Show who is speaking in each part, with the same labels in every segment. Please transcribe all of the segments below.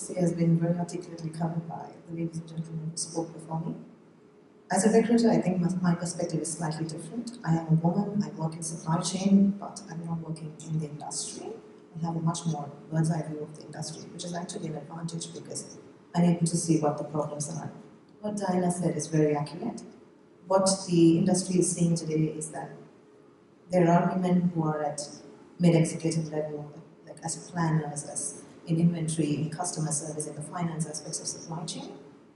Speaker 1: say has been very articulately covered by the ladies and gentlemen who spoke before me. As a recruiter, I think my perspective is slightly different. I am a woman, I work in supply chain, but I'm not working in the industry. I have a much more bird's eye view of the industry, which is actually an advantage because I'm able to see what the problems are. What Diana said is very accurate. What the industry is seeing today is that there are women who are at mid-executive level, like as planners, as in inventory, in customer service, in the finance aspects of supply chain.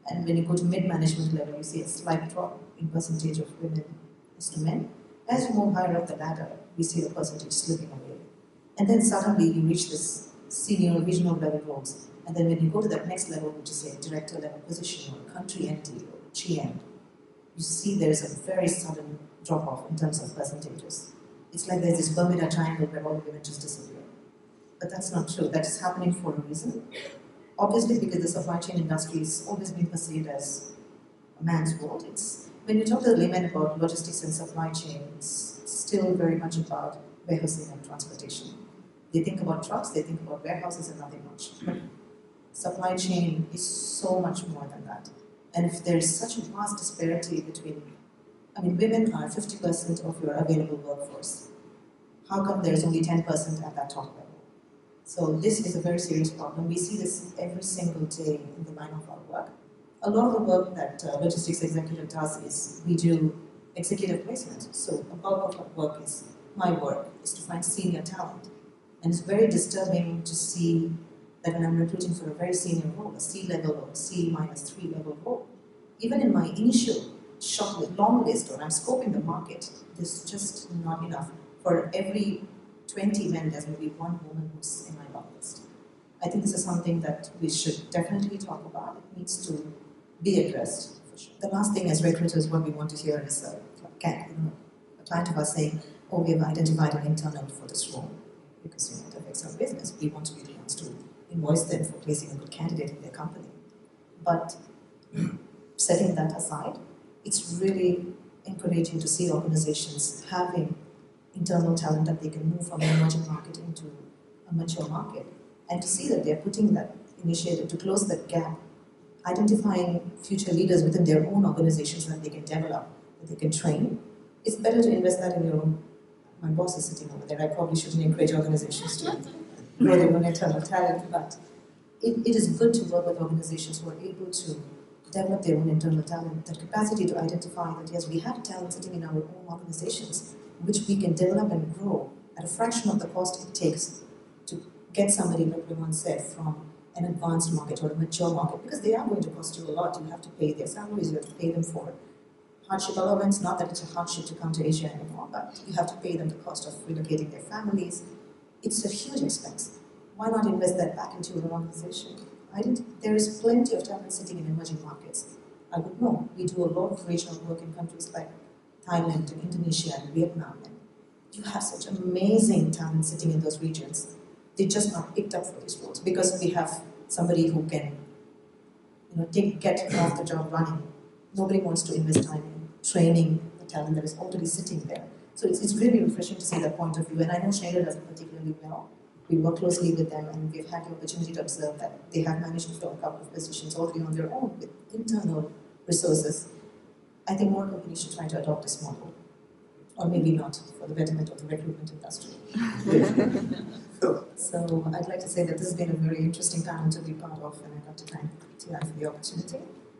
Speaker 1: And when you go to mid-management level, you see a slight drop in percentage of women as to men. As you move higher up the ladder, we see the percentage slipping away. And then suddenly you reach this senior regional level roles. And then when you go to that next level, which is a director level position or country MD or GM, you see there's a very sudden drop off in terms of percentages. It's like there's this Bermuda Triangle where all the women just disappear. But that's not true. That is happening for a reason. Obviously, because the supply chain industry has always been perceived as a man's world. It's, when you talk to the laymen about logistics and supply chain, it's still very much about warehousing and transportation. They think about trucks, they think about warehouses and nothing much. But supply chain is so much more than that. And if there is such a vast disparity between, I mean, women are 50% of your available workforce. How come there is only 10% at that top level? So this is a very serious problem. We see this every single day in the line of our work. A lot of the work that logistics executive does is we do executive placement. So a bulk of our work is, my work, is to find senior talent. And it's very disturbing to see that when I'm recruiting for a very senior role, a C-level or C-3 level role, even in my initial long list, or I'm scoping the market, there's just not enough. For every 20 men, there's maybe one woman who's in my long list. I think this is something that we should definitely talk about. It needs to be addressed. For sure. The last thing as recruiters, what we want to hear is a client of us saying, oh, we have identified an internal for this role because it affects our business. We want to be the ones to invoice them for placing a good candidate in their company. But setting that aside, it's really encouraging to see organizations having internal talent that they can move from an emerging market into a mature market, and to see that they're putting that initiative to close that gap, identifying future leaders within their own organizations that they can develop, that they can train. It's better to invest that in your own. My boss is sitting over there. I probably shouldn't encourage organizations to grow their own internal talent, but it is good to work with organizations who are able to develop their own internal talent, that capacity to identify that yes, we have talent sitting in our own organizations, which we can develop and grow at a fraction of the cost it takes to get somebody, like we once said, from an advanced market or a mature market, because they are going to cost you a lot. You have to pay their salaries, you have to pay them for hardship allowance, not that it's a hardship to come to Asia anymore, but you have to pay them the cost of relocating their families. It's a huge expense. Why not invest that back into your organization? There is plenty of talent sitting in emerging markets. I would know. We do a lot of regional work in countries like Thailand and Indonesia and Vietnam. And you have such amazing talent sitting in those regions. They're just not picked up for these roles because we have somebody who can, get off the job running. Nobody wants to invest time in training the talent that is already sitting there. So it's really refreshing to see that point of view. And I know Schneider does it particularly well. We work closely with them, and we've had the opportunity to observe that they have managed to fill a couple of positions already on their own with internal resources. I think more companies should try to adopt this model, or maybe not, for the betterment of the recruitment industry. So I'd like to say that this has been a very interesting panel to be part of, and I'd like to thank TI for the opportunity.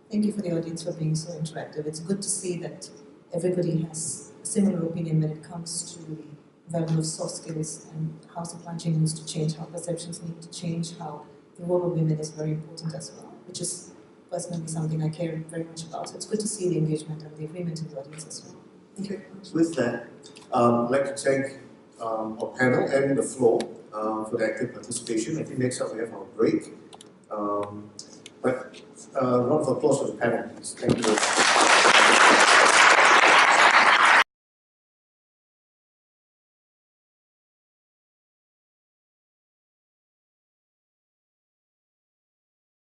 Speaker 1: Thank you for the audience for being so interactive. It's good to see that everybody has a similar opinion when it comes to the value of soft skills and how supply chain needs to change, how perceptions need to change, how the role of women is very important as well, which is personally something I care very much about. So it's good to see the engagement and the agreement in the audience as well. Thank you very much.
Speaker 2: With that, I'd like to thank our panel and the floor for the active participation. I think next up we have our break. But a round of applause for the panel, please. Thank you.